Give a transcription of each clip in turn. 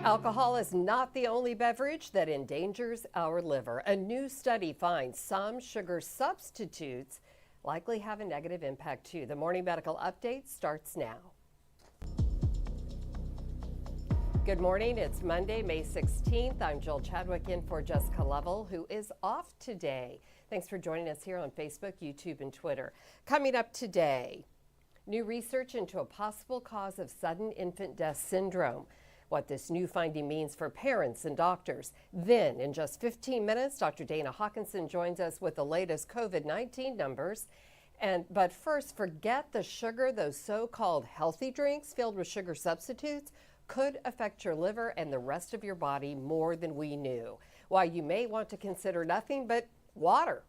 Alcohol is not the only beverage that endangers our liver. A new study finds some sugar substitutes likely have a negative impact too. The Morning Medical Update starts now. Good morning. It's Monday, May 16th. I'm Jill Chadwick in for Jessica Lovell, who is off today. Thanks for joining us here on Facebook, YouTube, and Twitter. Coming up today, new research into a possible cause of sudden infant death syndrome. What this new finding means for parents and doctors. Then, in just 15 minutes, Dr. Dana Hawkinson joins us with the latest COVID-19 numbers. But first, forget the sugar. Those so-called healthy drinks filled with sugar substitutes could affect your liver and the rest of your body more than we knew. Why you may want to consider nothing but water.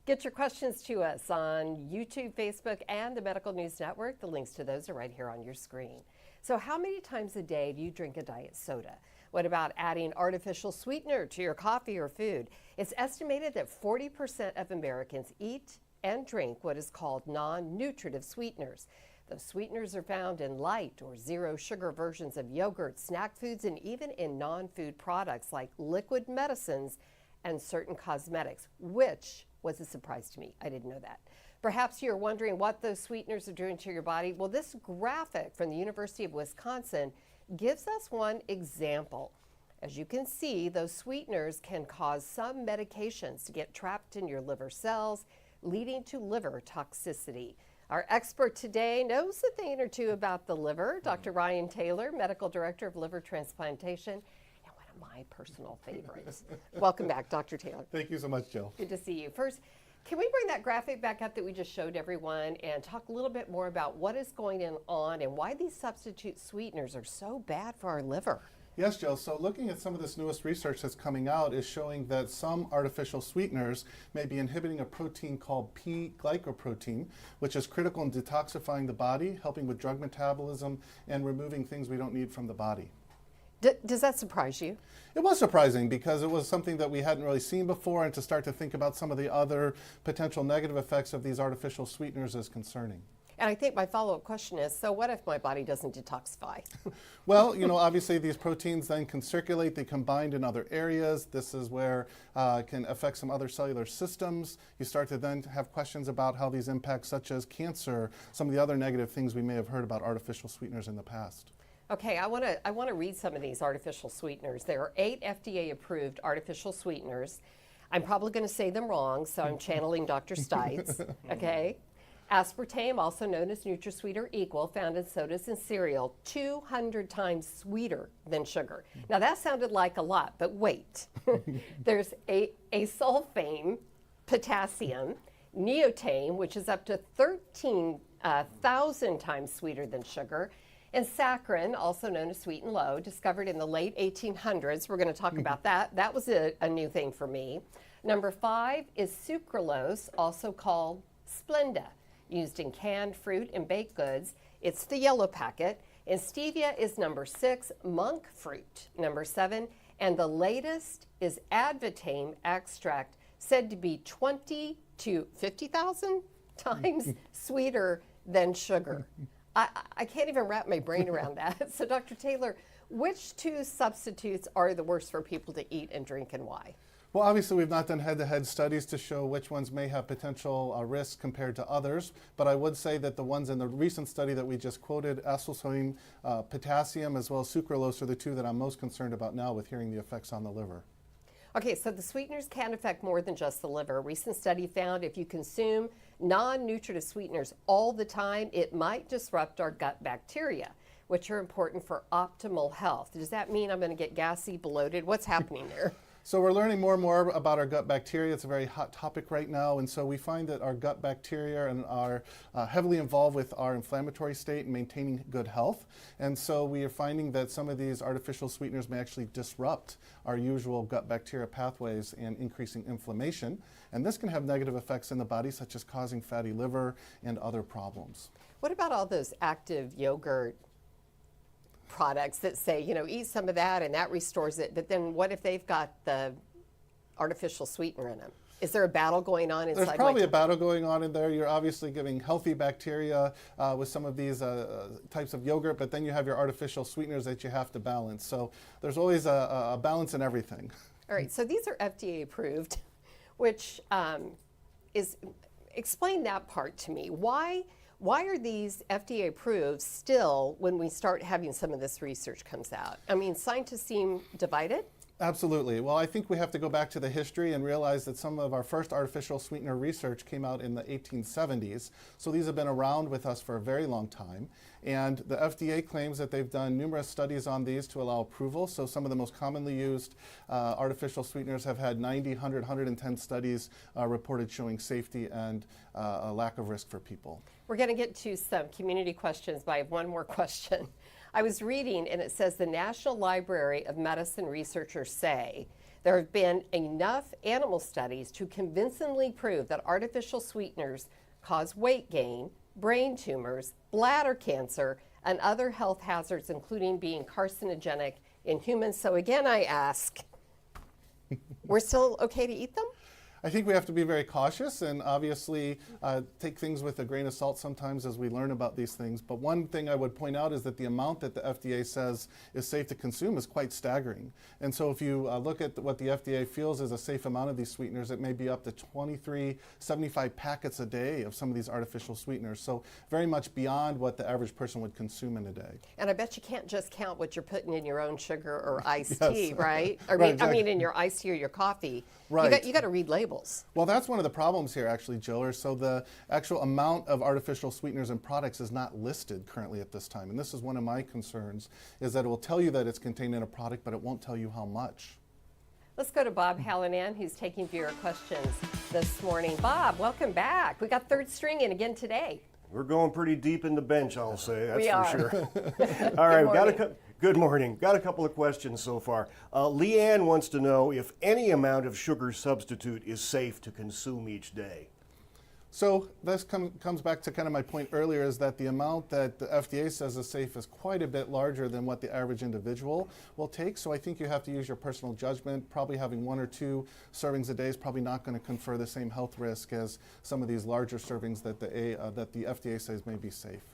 Get your questions to us on YouTube, Facebook, and the Medical News Network. The links to those are right here on your screen. So how many times a day do you drink a diet soda? What about adding artificial sweetener to your coffee or food? It's estimated that 40% of Americans eat and drink what is called non-nutritive sweeteners. Those sweeteners are found in light or zero sugar versions of yogurt, snack foods, and even in non-food products like liquid medicines and certain cosmetics, which was a surprise to me. I didn't know that. Perhaps you're wondering what those sweeteners are doing to your body. Well, this graphic from the University of Wisconsin gives us one example. As you can see, those sweeteners can cause some medications to get trapped in your liver cells, leading to liver toxicity. Our expert today knows a thing or two about the liver, Dr. Ryan Taylor, Medical Director of Liver Transplantation, and one of my personal favorites. Welcome back, Dr. Taylor. Thank you so much, Jill. Good to see you. First, can we bring that graphic back up that we just showed everyone and talk a little bit more about what is going on and why these substitute sweeteners are so bad for our liver? Yes, Jill. So looking at some of this newest research that's coming out is showing that some artificial sweeteners may be inhibiting a protein called P-glycoprotein, which is critical in detoxifying the body, helping with drug metabolism, and removing things we don't need from the body. Does that surprise you? It was surprising because it was something that we hadn't really seen before, and to start to think about some of the other potential negative effects of these artificial sweeteners is concerning. And I think my follow-up question is, so what if my body doesn't detoxify? Well, obviously these proteins then can circulate, they combine in other areas. This is where it can affect some other cellular systems. You start to then have questions about how these impact, such as cancer, some of the other negative things we may have heard about artificial sweeteners in the past. Okay, I want to read some of these artificial sweeteners. There are 8 FDA-approved artificial sweeteners. I'm probably going to say them wrong, so I'm channeling Dr. Stites, okay? Aspartame, also known as NutraSweet or Equal, found in sodas and cereal, 200 times sweeter than sugar. Now that sounded like a lot, but wait. There's acesulfame, potassium, neotame, which is up to 13,000 times sweeter than sugar, and saccharin, also known as sweet and low, discovered in the late 1800s. We're going to talk about that. That was a new thing for me. Number 5 is sucralose, also called Splenda, used in canned fruit and baked goods. It's the yellow packet. And stevia is number 6, monk fruit, number 7. And the latest is advantame extract, said to be 20 to 50,000 times sweeter than sugar. I can't even wrap my brain around that. So Dr. Taylor, which 2 substitutes are the worst for people to eat and drink, and why? Well, obviously we've not done head-to-head studies to show which ones may have potential risks compared to others, but I would say that the ones in the recent study that we just quoted, acesulfame, potassium, as well as sucralose, are the 2 that I'm most concerned about now with hearing the effects on the liver. Okay, so the sweeteners can affect more than just the liver. A recent study found if you consume non-nutritive sweeteners all the time, it might disrupt our gut bacteria, which are important for optimal health. Does that mean I'm going to get gassy, bloated? What's happening there? So we're learning more and more about our gut bacteria. It's a very hot topic right now, and so we find that our gut bacteria are heavily involved with our inflammatory state and maintaining good health. And so we are finding that some of these artificial sweeteners may actually disrupt our usual gut bacteria pathways and increasing inflammation. And this can have negative effects in the body, such as causing fatty liver and other problems. What about all those active yogurt products that say, eat some of that and that restores it, but then what if they've got the artificial sweetener in them? Is there a battle going on inside? There's probably a battle going on in there. You're obviously giving healthy bacteria with some of these types of yogurt, but then you have your artificial sweeteners that you have to balance. So there's always a balance in everything. All right, so these are FDA approved, which explain that part to me. Why are these FDA approved still when we start having some of this research comes out? I mean, scientists seem divided. Absolutely. Well, I think we have to go back to the history and realize that some of our first artificial sweetener research came out in the 1870s. So these have been around with us for a very long time. And the FDA claims that they've done numerous studies on these to allow approval. So some of the most commonly used artificial sweeteners have had 90, 100, 110 studies reported showing safety and a lack of risk for people. We're going to get to some community questions, but I have one more question. I was reading, and it says the National Library of Medicine researchers say there have been enough animal studies to convincingly prove that artificial sweeteners cause weight gain, brain tumors, bladder cancer, and other health hazards, including being carcinogenic in humans. So again, I ask, we're still okay to eat them? I think we have to be very cautious and obviously take things with a grain of salt sometimes as we learn about these things. But one thing I would point out is that the amount that the FDA says is safe to consume is quite staggering. And so if you look at what the FDA feels is a safe amount of these sweeteners, it may be up to 2375 packets a day of some of these artificial sweeteners. So very much beyond what the average person would consume in a day. And I bet you can't just count what you're putting in your own sugar or iced Yes. tea, right? I mean, Right, exactly. I mean, in your iced tea or your coffee. Right. You got to read labels. Well, that's one of the problems here, actually, Jill. So the actual amount of artificial sweeteners and products is not listed currently at this time. And this is one of my concerns, is that it will tell you that it's contained in a product, but it won't tell you how much. Let's go to Bob Hallinan, who's taking viewer questions this morning. Bob, welcome back. We got third string in again today. We're going pretty deep in the bench, I'll say. That's We for are. sure. All right, morning. Good morning. Got a couple of questions so far. Leanne wants to know if any amount of sugar substitute is safe to consume each day. So this comes back to kind of my point earlier, is that the amount that the FDA says is safe is quite a bit larger than what the average individual will take. So I think you have to use your personal judgment. Probably having 1 or 2 servings a day is probably not going to confer the same health risk as some of these larger servings that the FDA says may be safe.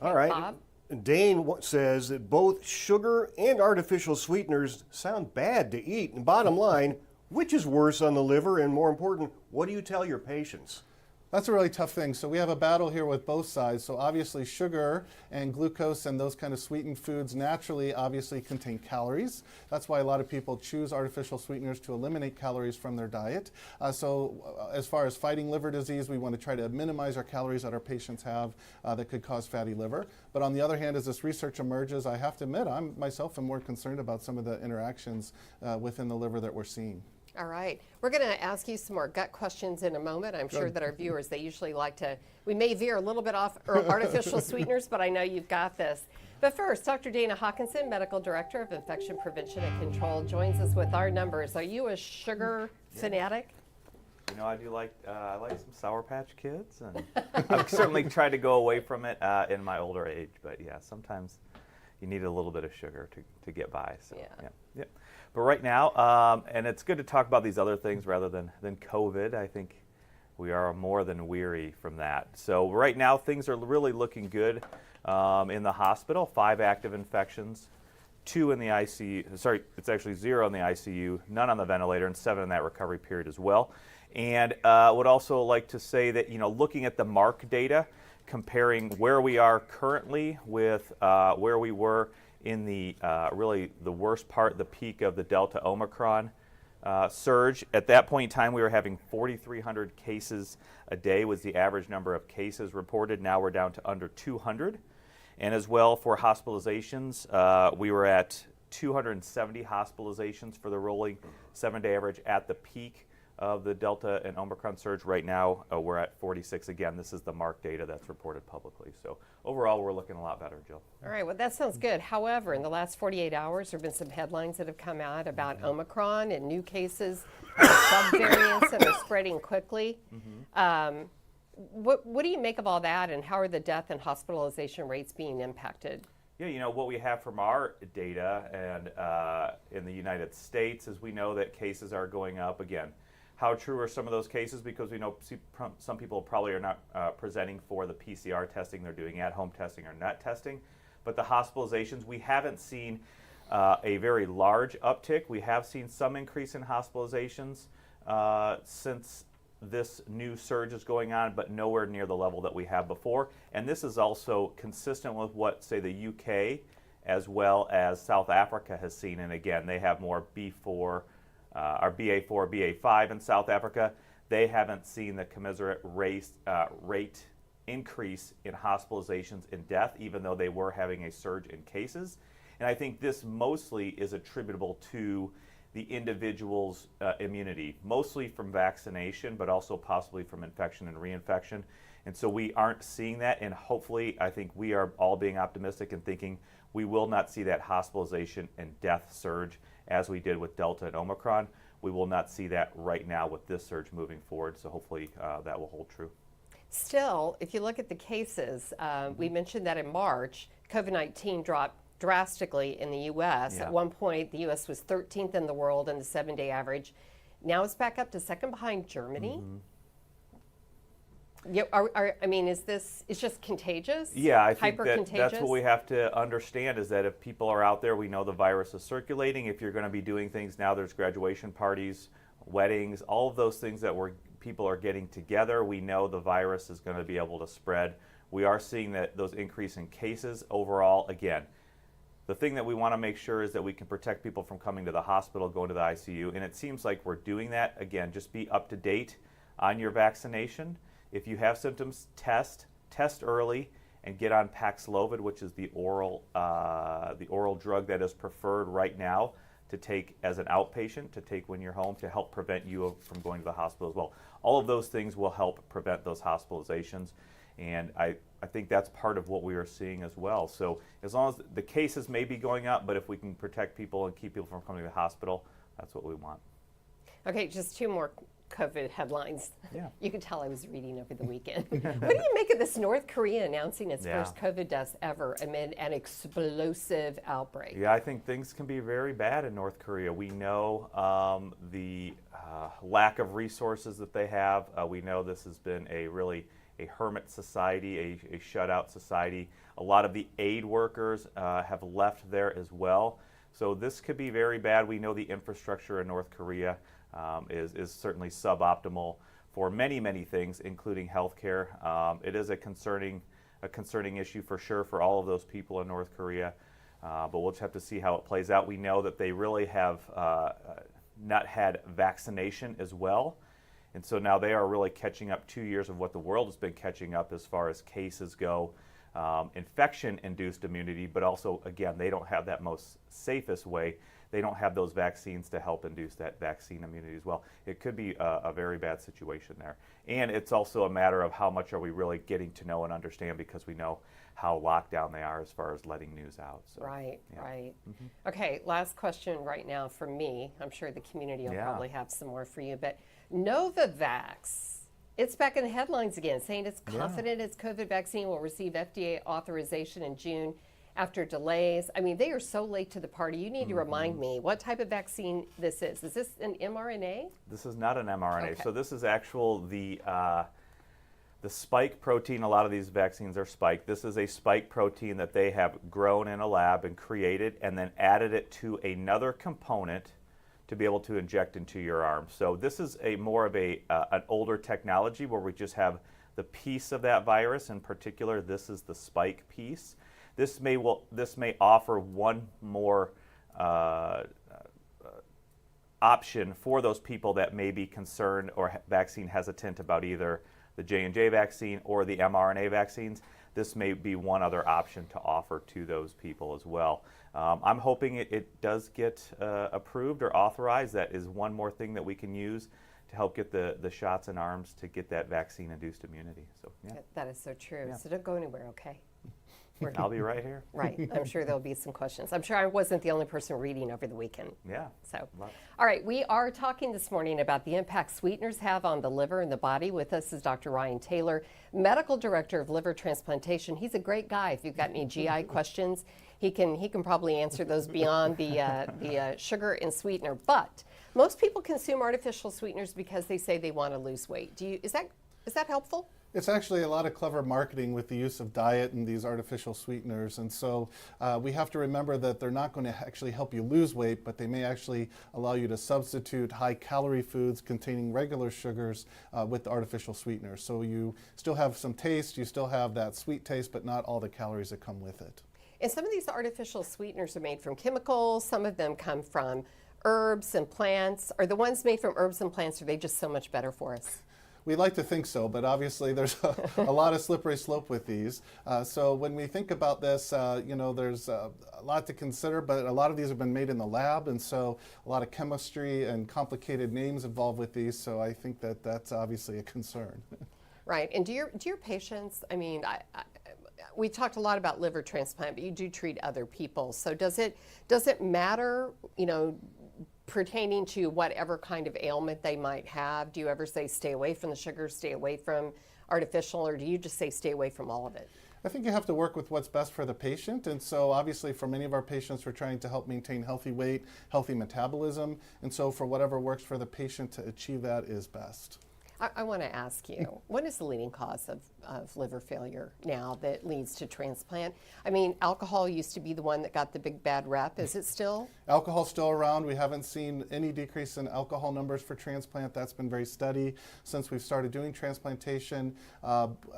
All right. Bob? Dane says that both sugar and artificial sweeteners sound bad to eat. And bottom line, which is worse on the liver? And more important, what do you tell your patients? That's a really tough thing. So we have a battle here with both sides. So obviously sugar and glucose and those kind of sweetened foods naturally obviously contain calories. That's why a lot of people choose artificial sweeteners to eliminate calories from their diet. So as far as fighting liver disease, we want to try to minimize our calories that our patients have that could cause fatty liver. But on the other hand, as this research emerges, I have to admit, I myself am more concerned about some of the interactions within the liver that we're seeing. All right. We're going to ask you some more gut questions in a moment. I'm sure that our viewers, they usually like to, we may veer a little bit off artificial sweeteners, but I know you've got this. But first, Dr. Dana Hawkinson, Medical Director of Infection Prevention and Control, joins us with our numbers. Are you a sugar fanatic? You know, I do like some Sour Patch Kids, and I've certainly tried to go away from it in my older age. But yeah, sometimes you need a little bit of sugar to get by. So yeah. But right now, and it's good to talk about these other things rather than COVID. I think we are more than weary from that. So right now, things are really looking good in the hospital. 5 active infections, 2 in the ICU. Sorry, it's actually 0 in the ICU, none on the ventilator, and 7 in that recovery period as well. And would also like to say that, you know, looking at the MARC data, comparing where we are currently with where we were in the really the worst part, the peak of the Delta Omicron surge. At that point in time, we were having 4,300 cases a day was the average number of cases reported. Now we're down to under 200. And as well for hospitalizations, we were at 270 hospitalizations for the rolling 7-day average at the peak of the Delta and Omicron surge. Right now, we're at 46. Again, this is the MARC data that's reported publicly. So overall, we're looking a lot better, Jill. All right, well, that sounds good. However, in the last 48 hours, there have been some headlines that have come out about Omicron and new cases, subvariants that are spreading quickly. What do you make of all that, and how are the death and hospitalization rates being impacted? Yeah, you know, what we have from our data and in the United States is we know that cases are going up again. how true are some of those cases, because we know some people probably are not presenting for the PCR testing. They're doing at-home testing or not testing. But the hospitalizations, we haven't seen a very large uptick. We have seen some increase in hospitalizations since this new surge is going on, but nowhere near the level that we have before. And this is also consistent with what, say, the UK as well as South Africa has seen. And again, they have more B4, or BA4, BA5 in South Africa. They haven't seen the commensurate rate increase in hospitalizations and death, even though they were having a surge in cases. And I think this mostly is attributable to the individual's immunity, mostly from vaccination, but also possibly from infection and reinfection. And so we aren't seeing that, and hopefully I think we are all being optimistic and thinking we will not see that hospitalization and death surge as we did with Delta and Omicron. We will not see that right now with this surge moving forward, so hopefully that will hold true. Still, if you look at the cases, we mentioned that in March, COVID-19 dropped drastically in the U.S. Yeah. At one point, the U.S. was 13th in the world in the 7-day average. Now it's back up to second behind Germany. Yeah, I mean, is this, it's just contagious? Yeah, I think Hyper-contagious? that's what we have to understand, is that if people are out there, we know the virus is circulating. If you're going to be doing things now, there's graduation parties, weddings, all of those things that people are getting together. We know the virus is going to be able to spread. We are seeing that those increase in cases overall. Again, the thing that we want to make sure is that we can protect people from coming to the hospital, going to the ICU, and it seems like we're doing that. Again, just be up to date on your vaccination. If you have symptoms, test early, and get on Paxlovid, which is the oral drug that is preferred right now to take as an outpatient, to take when you're home, to help prevent you from going to the hospital as well. All of those things will help prevent those hospitalizations, and I think that's part of what we are seeing as well. So as long as the cases may be going up, but if we can protect people and keep people from coming to the hospital, that's what we want. Okay, just two more COVID headlines. Yeah. You can tell I was reading over the weekend. What do you make of this North Korea announcing its first COVID deaths ever amid an explosive outbreak? Yeah, I think things can be very bad in North Korea. We know the lack of resources that they have. We know this has been a hermit society, a shutout society. A lot of the aid workers have left there as well. So this could be very bad. We know the infrastructure in North Korea is certainly suboptimal for many things, including healthcare. It is a concerning issue for sure for all of those people in North Korea, but we'll just have to see how it plays out. We know that they really have not had vaccination as well, and so now they are really catching up 2 years of what the world has been catching up as far as cases go, infection-induced immunity, but also, again, they don't have that most safest way. They don't have those vaccines to help induce that vaccine immunity as well. It could be a very bad situation there. And it's also a matter of how much are we really getting to know and understand, because we know how locked down they are as far as letting news out. So, right. Mm-hmm. Okay, last question right now from me. I'm sure the community will Yeah. probably have some more for you, but Novavax, it's back in the headlines again, saying it's confident its COVID vaccine will receive FDA authorization in June after delays. I mean, they are so late to the party. You need to remind me what type of vaccine this is. Is this an mRNA? This is not an mRNA. Okay. So this is the spike protein. A lot of these vaccines are spike. This is a spike protein that they have grown in a lab and created, and then added it to another component to be able to inject into your arm. So this is more of an older technology where we just have the piece of that virus. In particular, this is the spike piece. This may offer one more option for those people that may be concerned or vaccine hesitant about either the J&J vaccine or the mRNA vaccines. This may be one other option to offer to those people as well. I'm hoping it does get approved or authorized. That is one more thing that we can use to help get the shots in arms to get that vaccine-induced immunity. So, yeah. That is so true. Yeah. So don't go anywhere, okay? And I'll be right here. Right. I'm sure there'll be some questions. I'm sure I wasn't the only person reading over the weekend. Yeah. So, all right, we are talking this morning about the impact sweeteners have on the liver and the body. With us is Dr. Ryan Taylor, Medical Director of Liver Transplantation. He's a great guy. If you've got any GI questions, he can probably answer those beyond the sugar and sweetener. But most people consume artificial sweeteners because they say they want to lose weight. Is that helpful? It's actually a lot of clever marketing with the use of diet and these artificial sweeteners. And so we have to remember that they're not going to actually help you lose weight, but they may actually allow you to substitute high-calorie foods containing regular sugars with the artificial sweeteners. So you still have some taste, you still have that sweet taste, but not all the calories that come with it. And some of these artificial sweeteners are made from chemicals. Some of them come from herbs and plants. Are the ones made from herbs and plants, are they just so much better for us? We like to think so, but obviously there's a lot of slippery slope with these. So when we think about this, there's a lot to consider, but a lot of these have been made in the lab, and so a lot of chemistry and complicated names involved with these, so I think that that's obviously a concern. Right, and do your patients, we talked a lot about liver transplant, but you do treat other people, so does it matter, pertaining to whatever kind of ailment they might have? Do you ever say stay away from the sugar, stay away from artificial, or do you just say stay away from all of it? I think you have to work with what's best for the patient, and so obviously for many of our patients we're trying to help maintain healthy weight, healthy metabolism, and so for whatever works for the patient to achieve that is best. I want to ask you, what is the leading cause of liver failure now that leads to transplant? Alcohol used to be the one that got the big bad rep. Is it still? Alcohol's still around. We haven't seen any decrease in alcohol numbers for transplant. That's been very steady since we've started doing transplantation.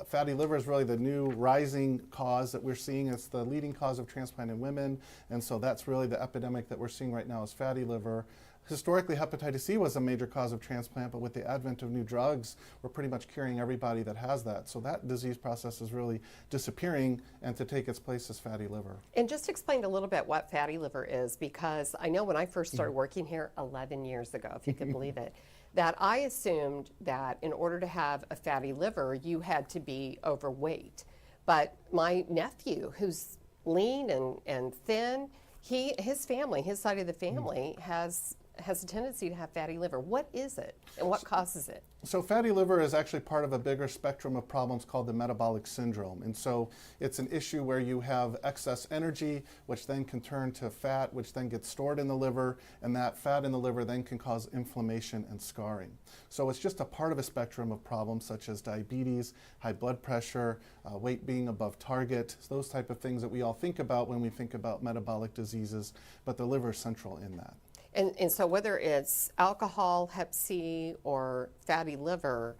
Fatty liver is really the new rising cause that we're seeing. It's the leading cause of transplant in women, and so that's really the epidemic that we're seeing right now is fatty liver. Historically, hepatitis C was a major cause of transplant, but with the advent of new drugs, we're pretty much curing everybody that has that. So that disease process is really disappearing, and to take its place is fatty liver. And just explain a little bit what fatty liver is, because I know when I first started working here 11 years ago, if you could believe it, that I assumed that in order to have a fatty liver, you had to be overweight. But my nephew, who's lean and thin, his side of the family has a tendency to have fatty liver. What is it and what causes it? So fatty liver is actually part of a bigger spectrum of problems called the metabolic syndrome. And so it's an issue where you have excess energy, which then can turn to fat, which then gets stored in the liver, and that fat in the liver then can cause inflammation and scarring. So it's just a part of a spectrum of problems such as diabetes, high blood pressure, weight being above target, those type of things that we all think about when we think about metabolic diseases, but the liver is central in that. And so whether it's alcohol, hep C, or fatty liver,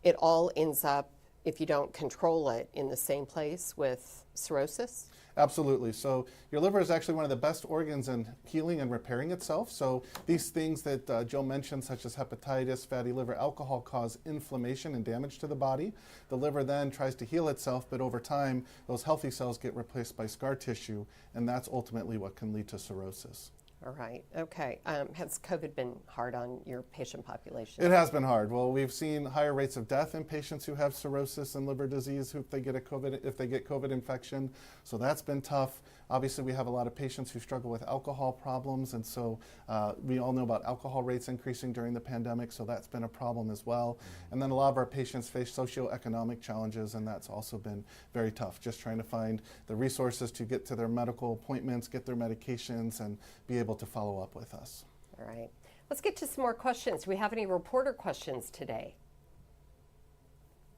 it all ends up, if you don't control it, in the same place with cirrhosis? Absolutely. So your liver is actually one of the best organs in healing and repairing itself. So these things that Joe mentioned, such as hepatitis, fatty liver, alcohol, cause inflammation and damage to the body. The liver then tries to heal itself, but over time, those healthy cells get replaced by scar tissue, and that's ultimately what can lead to cirrhosis. All right. Okay. Has COVID been hard on your patient population? It has been hard. Well, we've seen higher rates of death in patients who have cirrhosis and liver disease if they get COVID infection. So that's been tough. Obviously, we have a lot of patients who struggle with alcohol problems, and so we all know about alcohol rates increasing during the pandemic, so that's been a problem as well. And then a lot of our patients face socioeconomic challenges, and that's also been very tough, just trying to find the resources to get to their medical appointments, get their medications, and be able to follow up with us. All right. Let's get to some more questions. Do we have any reporter questions today?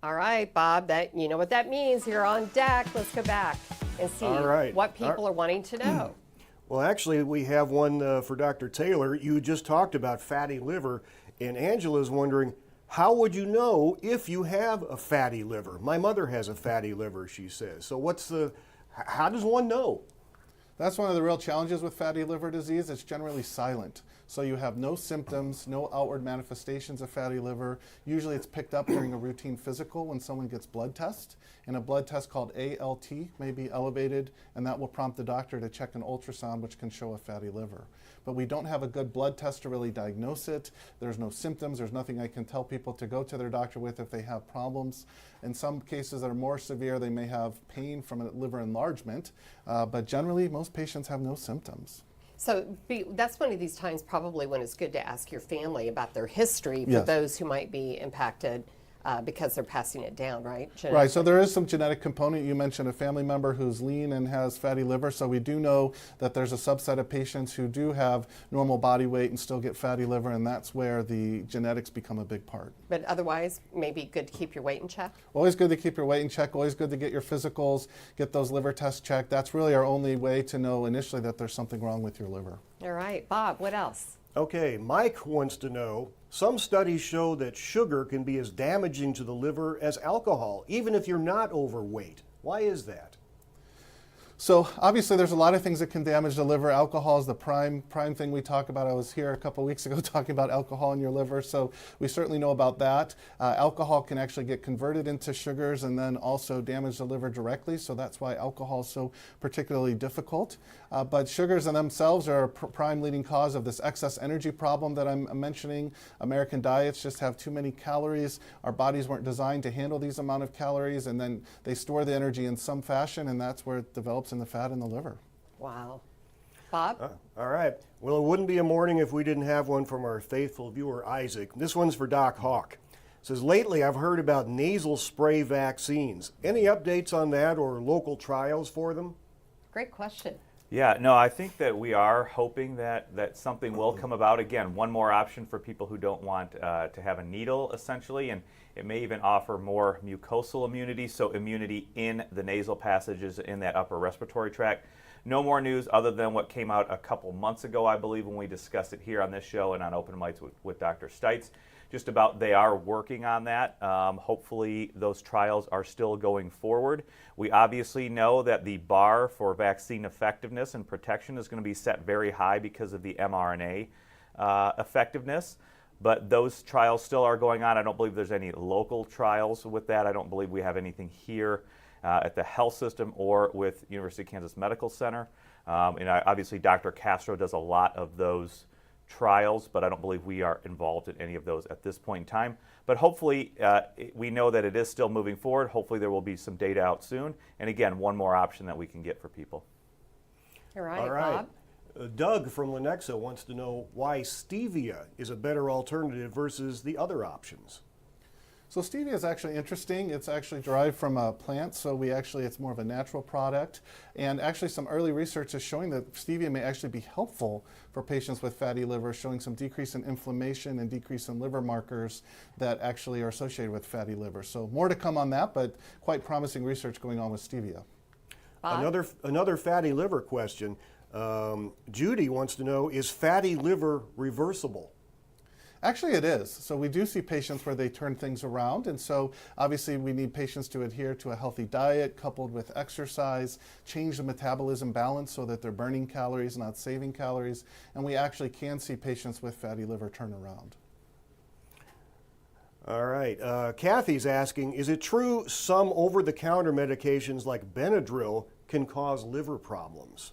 All right, Bob, you know what that means. You're on deck. Let's go back and see what people are wanting to know. Well, actually, we have one for Dr. Taylor. You just talked about fatty liver, and Angela's wondering, how would you know if you have a fatty liver? My mother has a fatty liver, she says. So how does one know? That's one of the real challenges with fatty liver disease. It's generally silent. So you have no symptoms, no outward manifestations of fatty liver. Usually it's picked up during a routine physical when someone gets blood test, and a blood test called ALT may be elevated, and that will prompt the doctor to check an ultrasound, which can show a fatty liver. But we don't have a good blood test to really diagnose it. There's no symptoms. There's nothing I can tell people to go to their doctor with if they have problems. In some cases that are more severe, they may have pain from a liver enlargement, but generally most patients have no symptoms. So that's one of these times probably when it's good to ask your family about their history for Yes. those who might be impacted because they're passing it down, right? Right, so there is some genetic component. You mentioned a family member who's lean and has fatty liver, so we do know that there's a subset of patients who do have normal body weight and still get fatty liver, and that's where the genetics become a big part. But otherwise, maybe good to keep your weight in check? Always good to keep your weight in check, always good to get your physicals, get those liver tests checked. That's really our only way to know initially that there's something wrong with your liver. All right, Bob, what else? Okay, Mike wants to know, some studies show that sugar can be as damaging to the liver as alcohol, even if you're not overweight. Why is that? So obviously there's a lot of things that can damage the liver. Alcohol is the prime thing we talk about. I was here a couple weeks ago talking about alcohol in your liver, so we certainly know about that. Alcohol can actually get converted into sugars and then also damage the liver directly, so that's why alcohol is so particularly difficult. But sugars in themselves are a prime leading cause of this excess energy problem that I'm mentioning. American diets just have too many calories. Our bodies weren't designed to handle these amount of calories, and then they store the energy in some fashion, and that's where it develops in the fat in the liver. Wow. Bob? All right. Well, it wouldn't be a morning if we didn't have one from our faithful viewer, Isaac. This one's for Doc Hawk. It says, lately I've heard about nasal spray vaccines. Any updates on that or local trials for them? Great question. Yeah, no, I think that we are hoping that something will come about. Again, one more option for people who don't want to have a needle, essentially, and it may even offer more mucosal immunity, so immunity in the nasal passages in that upper respiratory tract. No more news other than what came out a couple months ago, I believe, when we discussed it here on this show and on Open Mics with Dr. Stites, just about they are working on that. Hopefully those trials are still going forward. We obviously know that the bar for vaccine effectiveness and protection is going to be set very high because of the mRNA effectiveness. But those trials still are going on. I don't believe there's any local trials with that. I don't believe we have anything here at the health system or with University of Kansas Medical Center. And obviously Dr. Castro does a lot of those trials, but I don't believe we are involved in any of those at this point in time. But hopefully we know that it is still moving forward. Hopefully there will be some data out soon. And again, one more option that we can get for people. All right, Bob? Doug from Lenexa wants to know why stevia is a better alternative versus the other options. So stevia is actually interesting. It's actually derived from a plant, so it's more of a natural product. And actually some early research is showing that stevia may actually be helpful for patients with fatty liver, showing some decrease in inflammation and decrease in liver markers that actually are associated with fatty liver. So more to come on that, but quite promising research going on with stevia. Another fatty liver question. Judy wants to know, is fatty liver reversible? Actually, it is. So we do see patients where they turn things around, and so obviously we need patients to adhere to a healthy diet coupled with exercise, change the metabolism balance so that they're burning calories, not saving calories, and we actually can see patients with fatty liver turn around. All right. Kathy's asking, is it true some over-the-counter medications like Benadryl can cause liver problems?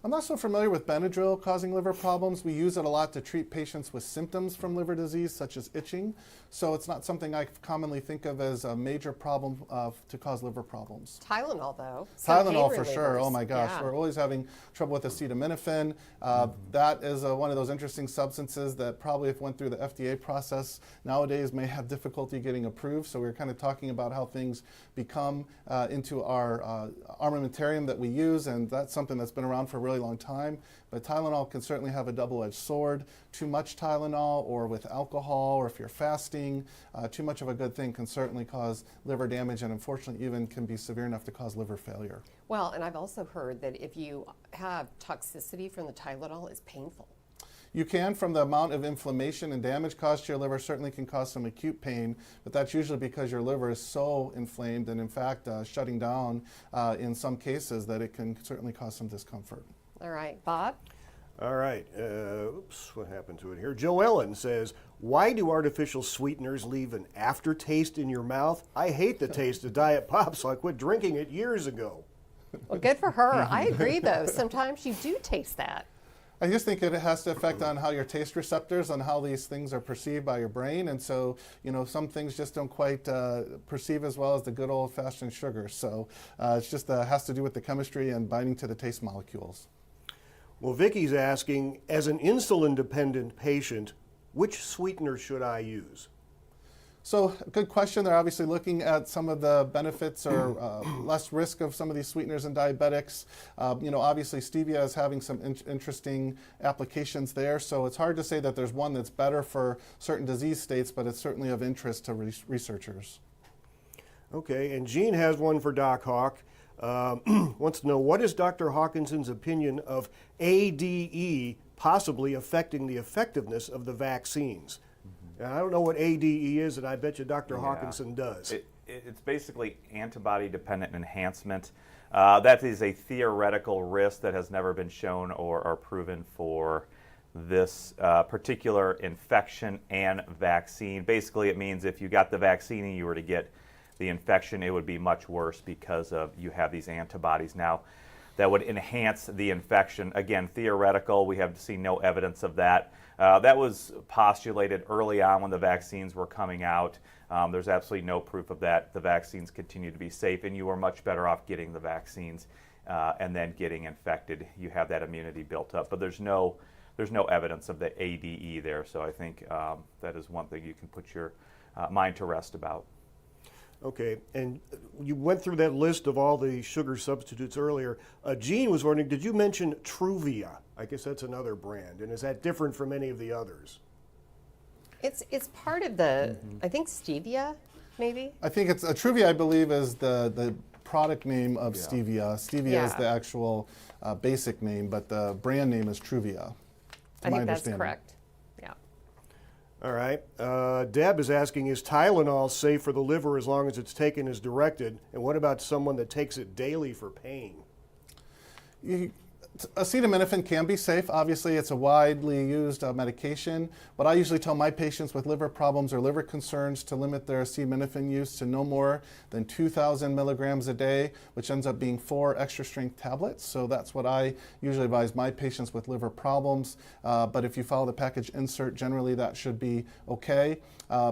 I'm not so familiar with Benadryl causing liver problems. We use it a lot to treat patients with symptoms from liver disease, such as itching. So it's not something I commonly think of as a major problem to cause liver problems. Tylenol, though. Tylenol for sure. Oh my gosh, Yeah. we're always having trouble with acetaminophen. That is one of those interesting substances that probably, if went through the FDA process nowadays, may have difficulty getting approved. So we're kind of talking about how things become into our armamentarium that we use, and that's something that's been around for a really long time. But Tylenol can certainly have a double-edged sword. Too much Tylenol, or with alcohol, or if you're fasting, too much of a good thing can certainly cause liver damage, and unfortunately even can be severe enough to cause liver failure. Well, and I've also heard that if you have toxicity from the Tylenol, it's painful. You can, from the amount of inflammation and damage caused to your liver, certainly can cause some acute pain, but that's usually because your liver is so inflamed and in fact shutting down in some cases that it can certainly cause some discomfort. All right, Bob? All right. Oops, what happened to it here? Joellen says, why do artificial sweeteners leave an aftertaste in your mouth? I hate the taste of Diet Pop, so I quit drinking it years ago. Well, good for her. I agree, though. Sometimes you do taste that. I just think it has to affect on how your taste receptors, on how these things are perceived by your brain. And so, some things just don't quite perceive as well as the good old-fashioned sugar. So it's just has to do with the chemistry and binding to the taste molecules. Well, Vicki's asking, as an insulin-dependent patient, which sweetener should I use? So, good question. They're obviously looking at some of the benefits or less risk of some of these sweeteners in diabetics. Obviously stevia is having some interesting applications there. So it's hard to say that there's one that's better for certain disease states, but it's certainly of interest to researchers. Okay, and Jean has one for Doc Hawk. Wants to know, what is Dr. Hawkinson's opinion of ADE possibly affecting the effectiveness of the vaccines? I don't know what ADE is, and I bet you Dr. Hawkinson does. It's basically antibody-dependent enhancement. That is a theoretical risk that has never been shown or proven for this particular infection and vaccine. Basically, it means if you got the vaccine and you were to get the infection, it would be much worse because of you have these antibodies now that would enhance the infection. Again, theoretical. We have seen no evidence of that. That was postulated early on when the vaccines were coming out. There's absolutely no proof of that. The vaccines continue to be safe, and you are much better off getting the vaccines and then getting infected. You have that immunity built up, but there's no evidence of the ADE there. So I think that is one thing you can put your mind to rest about. Okay, and you went through that list of all the sugar substitutes earlier. Jean was wondering, did you mention Truvia? I guess that's another brand, and is that different from any of the others? It's part of the, I think, stevia, maybe? I think it's Truvia, I believe, is the product name of stevia. Stevia is the actual basic name, but the brand name is Truvia. I think that's correct. All right. Deb is asking, is Tylenol safe for the liver as long as it's taken as directed? And what about someone that takes it daily for pain? Acetaminophen can be safe. Obviously, it's a widely used medication. What I usually tell my patients with liver problems or liver concerns to limit their acetaminophen use to no more than 2,000 milligrams a day, which ends up being 4 extra strength tablets. So that's what I usually advise my patients with liver problems. But if you follow the package insert, generally that should be okay.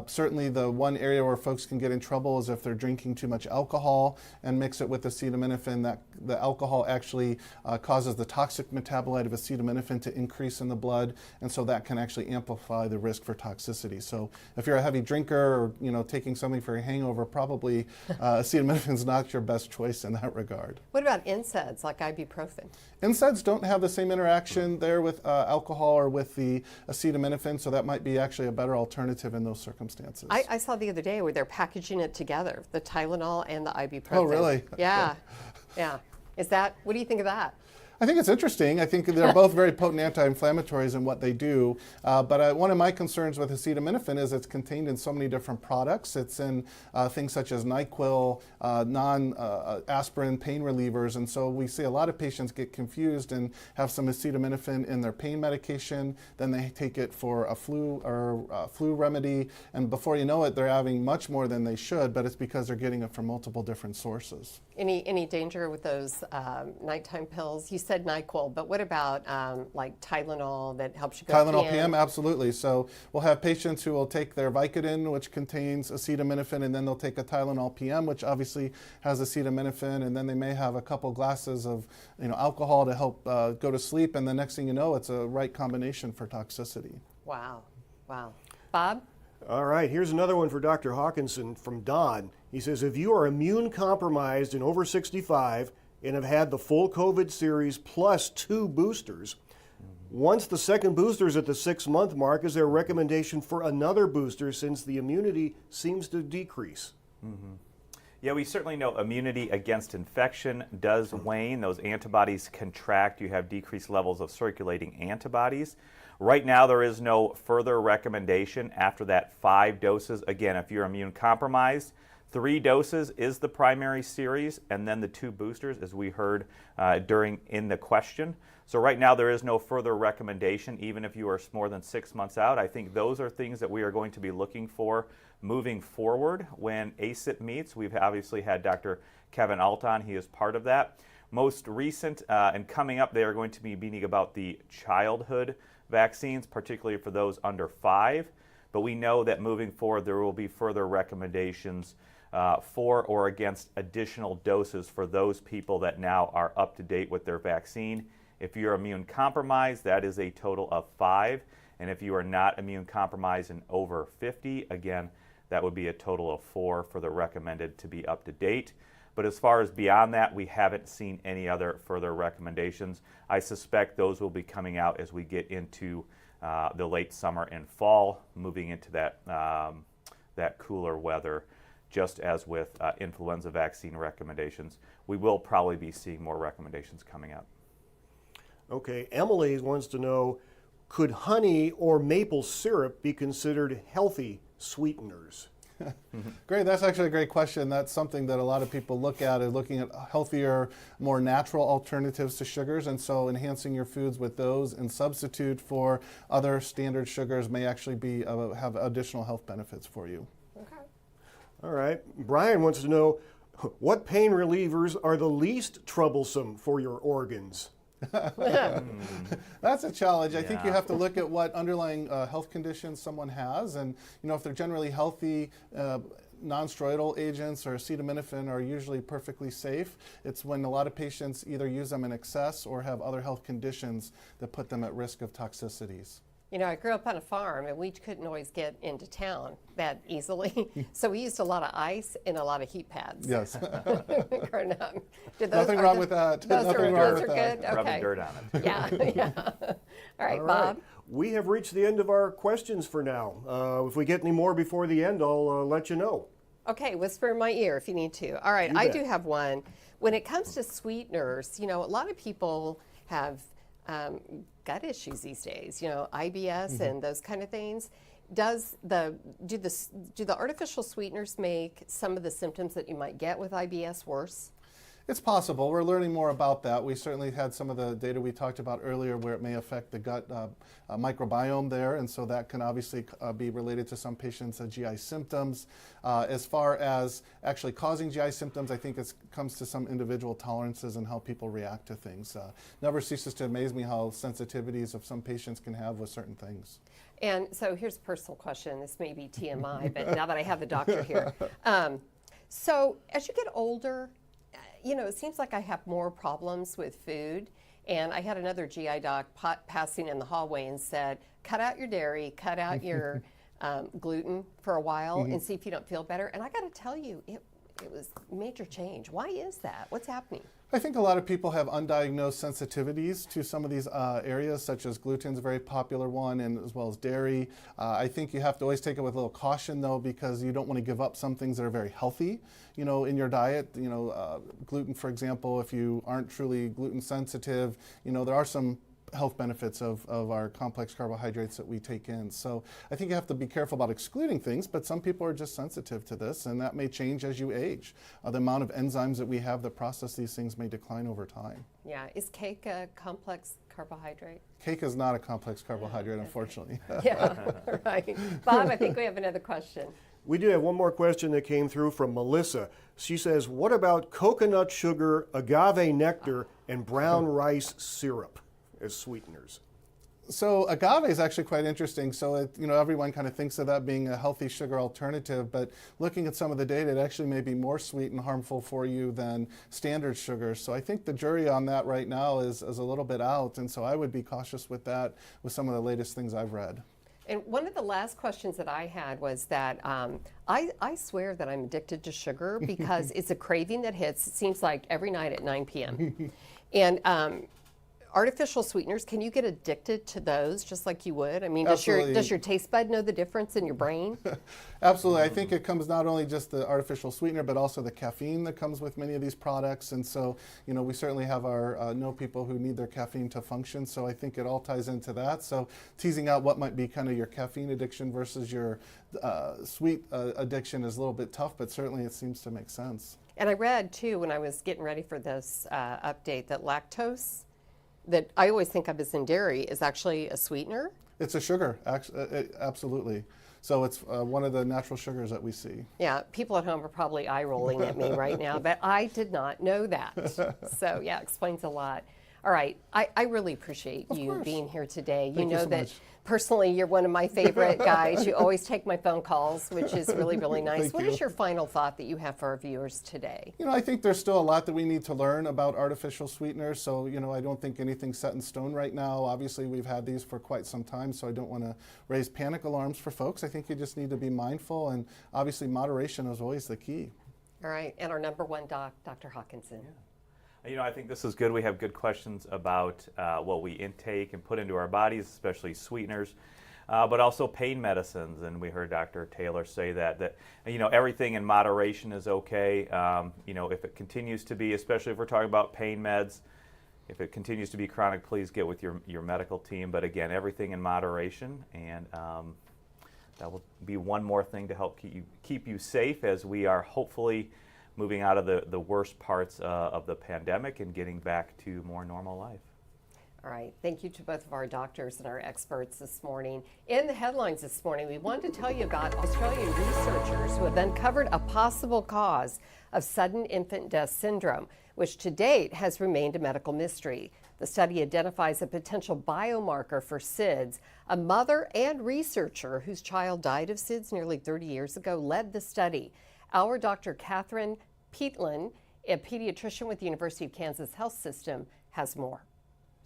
Certainly the one area where folks can get in trouble is if they're drinking too much alcohol and mix it with acetaminophen. That the alcohol actually causes the toxic metabolite of acetaminophen to increase in the blood, and so that can actually amplify the risk for toxicity. So if you're a heavy drinker or taking something for a hangover, probably acetaminophen is not your best choice in that regard. What about NSAIDs like ibuprofen? NSAIDs don't have the same interaction there with alcohol or with the acetaminophen, so that might be actually a better alternative in those circumstances. I saw the other day where they're packaging it together, the Tylenol and the ibuprofen. Oh, really? Yeah. Yeah. What do you think of that? I think it's interesting. I think they're both very potent anti-inflammatories in what they do. But one of my concerns with acetaminophen is it's contained in so many different products. It's in things such as NyQuil, non-aspirin pain relievers. And so we see a lot of patients get confused and have some acetaminophen in their pain medication. Then they take it for a flu or flu remedy. And before you know it, they're having much more than they should, but it's because they're getting it from multiple different sources. Any danger with those nighttime pills? You said NyQuil, but what about like Tylenol that helps you go Tylenol PM, absolutely. So we'll have patients who will take their Vicodin, which contains acetaminophen, and then they'll take a Tylenol PM, which obviously has acetaminophen, and then they may have a couple glasses of alcohol to help go to sleep, and the next thing you know, it's a right combination for toxicity. Wow. Wow. Bob? All right, here's another one for Dr. Hawkinson from Don. He says, if you are immune compromised and over 65 and have had the full COVID series plus 2 boosters, once the second booster is at the 6-month mark, is there a recommendation for another booster since the immunity seems to decrease? Mm-hmm. Yeah, we certainly know immunity against infection does wane. Those antibodies contract. You have decreased levels of circulating antibodies. Right now, there is no further recommendation after that 5 doses. Again, if you're immune compromised, 3 doses is the primary series, and then the 2 boosters, as we heard in the question. So right now there is no further recommendation, even if you are more than 6 months out. I think those are things that we are going to be looking for moving forward when ACIP meets. We've obviously had Dr. Kevin Alt on. He is part of that. Most recent and coming up, they are going to be meeting about the childhood vaccines, particularly for those under 5. But we know that moving forward, there will be further recommendations for or against additional doses for those people that now are up to date with their vaccine. If you're immune compromised, that is a total of 5. And if you are not immune compromised and over 50, again, that would be a total of 4 for the recommended to be up to date. But as far as beyond that, we haven't seen any other further recommendations. I suspect those will be coming out as we get into the late summer and fall, moving into that cooler weather. Just as with influenza vaccine recommendations, we will probably be seeing more recommendations coming up. Okay, Emily wants to know, could honey or maple syrup be considered healthy sweeteners? Great, that's actually a great question. That's something that a lot of people look at, looking at healthier, more natural alternatives to sugars, and so enhancing your foods with those and substitute for other standard sugars may actually be have additional health benefits for you. Okay. All right, Brian wants to know, what pain relievers are the least troublesome for your organs? That's a challenge. I think you Yeah. have to look at what underlying health conditions someone has, and if they're generally healthy, non-steroidal agents or acetaminophen are usually perfectly safe. It's when a lot of patients either use them in excess or have other health conditions that put them at risk of toxicities. I grew up on a farm, and we couldn't always get into town that easily. So we used a lot of ice and a lot of heat pads. Yes. Growing up. Nothing wrong with that. Those Nothing wrong are with that. good? Okay. Rubbing dirt on it. Yeah, yeah. All right, All Bob. right. We have reached the end of our questions for now. If we get any more before the end, I'll let you know. Okay, whisper in my ear if you need to. All right, You I bet. do have one. When it comes to sweeteners, a lot of people have gut issues these days, IBS and those kind of things. Do the artificial sweeteners make some of the symptoms that you might get with IBS worse? It's possible. We're learning more about that. We certainly had some of the data we talked about earlier where it may affect the gut microbiome there, and so that can obviously be related to some patients' GI symptoms. As far as actually causing GI symptoms, I think it comes to some individual tolerances and how people react to things. Never ceases to amaze me how sensitivities of some patients can have with certain things. And so here's a personal question. This may be TMI, but now that I have the doctor here. So as you get older, it seems like I have more problems with food. And I had another GI doc passing in the hallway and said, cut out your dairy, cut out your gluten for a while and see if you don't feel better. And I got to tell you, it was major change. Why is that? What's happening? I think a lot of people have undiagnosed sensitivities to some of these areas, such as gluten's a very popular one, and as well as dairy. I think you have to always take it with a little caution, though, because you don't want to give up some things that are very healthy, in your diet. Gluten, for example, if you aren't truly gluten sensitive, there are some health benefits of our complex carbohydrates that we take in. So I think you have to be careful about excluding things, but some people are just sensitive to this, and that may change as you age. The amount of enzymes that we have that process these things may decline over time. Yeah, is cake a complex carbohydrate? Cake is not a complex carbohydrate, unfortunately. Yeah, right. Bob, I think we have another question. We do have one more question that came through from Melissa. She says, what about coconut sugar, agave nectar, and brown rice syrup as sweeteners? So agave is actually quite interesting. So everyone kind of thinks of that being a healthy sugar alternative, but looking at some of the data, it actually may be more sweet and harmful for you than standard sugars. So I think the jury on that right now is a little bit out, and so I would be cautious with that with some of the latest things I've read. And one of the last questions that I had was that I swear that I'm addicted to sugar because it's a craving that hits, it seems like every night at 9 p.m. And artificial sweeteners, can you get addicted to those just like you would? I mean, does your taste bud know the difference in your brain? Absolutely. I think it comes not only just the artificial sweetener, but also the caffeine that comes with many of these products. And so, we certainly have know people who need their caffeine to function. So I think it all ties into that. So teasing out what might be kind of your caffeine addiction versus your sweet addiction is a little bit tough, but certainly it seems to make sense. And I read, too, when I was getting ready for this update, that lactose that I always think of as in dairy is actually a sweetener. It's a sugar, absolutely. So it's one of the natural sugars that we see. Yeah, people at home are probably eye rolling at me right now, but I did not know that. So yeah, explains a lot. All right, I really appreciate you being here today. You know that personally you're one of my favorite guys. You always take my phone calls, which is really, really nice. What is your final thought that you have for our viewers today? You know, I think there's still a lot that we need to learn about artificial sweeteners. So, you know, I don't think anything's set in stone right now. Obviously, we've had these for quite some time, so I don't want to raise panic alarms for folks. I think you just need to be mindful, and obviously moderation is always the key. All right, and our number one doc, Dr. Hawkinson. Yeah. You know, I think this is good. We have good questions about what we intake and put into our bodies, especially sweeteners, but also pain medicines. And we heard Dr. Taylor say that you know, everything in moderation is okay. You know, if it continues to be, especially if we're talking about pain meds, if it continues to be chronic, please get with your medical team. But again, everything in moderation, and that will be one more thing to help keep you safe as we are hopefully moving out of the worst parts of the pandemic and getting back to more normal life. All right. Thank you to both of our doctors and our experts this morning. In the headlines this morning, we wanted to tell you about Australian researchers who have uncovered a possible cause of sudden infant death syndrome, which to date has remained a medical mystery. The study identifies a potential biomarker for SIDS. A mother and researcher whose child died of SIDS nearly 30 years ago led the study. Our Dr. Catherine Peatlin, a pediatrician with the University of Kansas Health System, has more.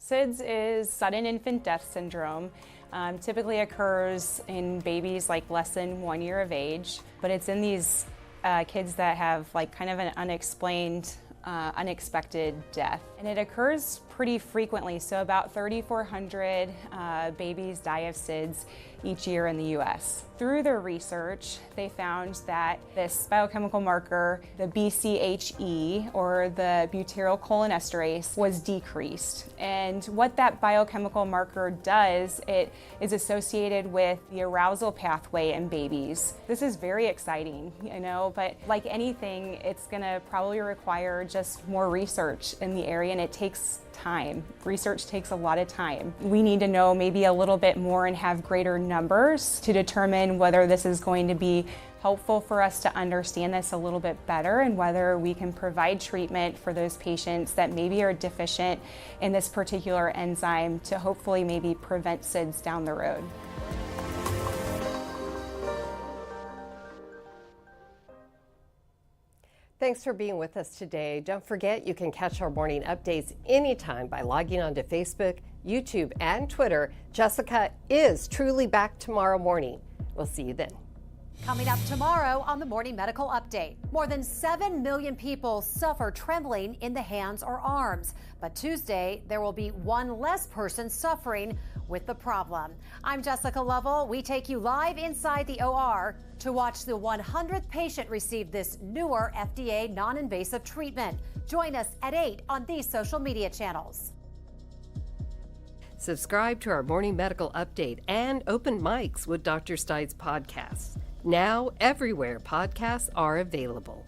SIDS is sudden infant death syndrome. Typically occurs in babies like less than 1 year of age, but it's in these kids that have like kind of an unexplained, unexpected death. And it occurs pretty frequently, so about 3,400 babies die of SIDS each year in the U.S. Through their research, they found that this biochemical marker, the BCHE, or the butyrylcholinesterase, was decreased. And what that biochemical marker does, it is associated with the arousal pathway in babies. This is very exciting, you know, but like anything, it's gonna probably require just more research in the area, and it takes time. Research takes a lot of time. We need to know maybe a little bit more and have greater numbers to determine whether this is going to be helpful for us to understand this a little bit better, and whether we can provide treatment for those patients that maybe are deficient in this particular enzyme to hopefully maybe prevent SIDS down the road. Thanks for being with us today. Don't forget, you can catch our morning updates anytime by logging on to Facebook, YouTube, and Twitter. Jessica is truly back tomorrow morning. We'll see you then. Coming up tomorrow on the Morning Medical Update, more than 7 million people suffer trembling in the hands or arms. But Tuesday, there will be one less person suffering with the problem. I'm Jessica Lovell. We take you live inside the OR to watch the 100th patient receive this newer FDA non-invasive treatment. Join us at 8 on these social media channels. Subscribe to our Morning Medical Update and Open Mics with Dr. Stites podcasts. Now, everywhere podcasts are available.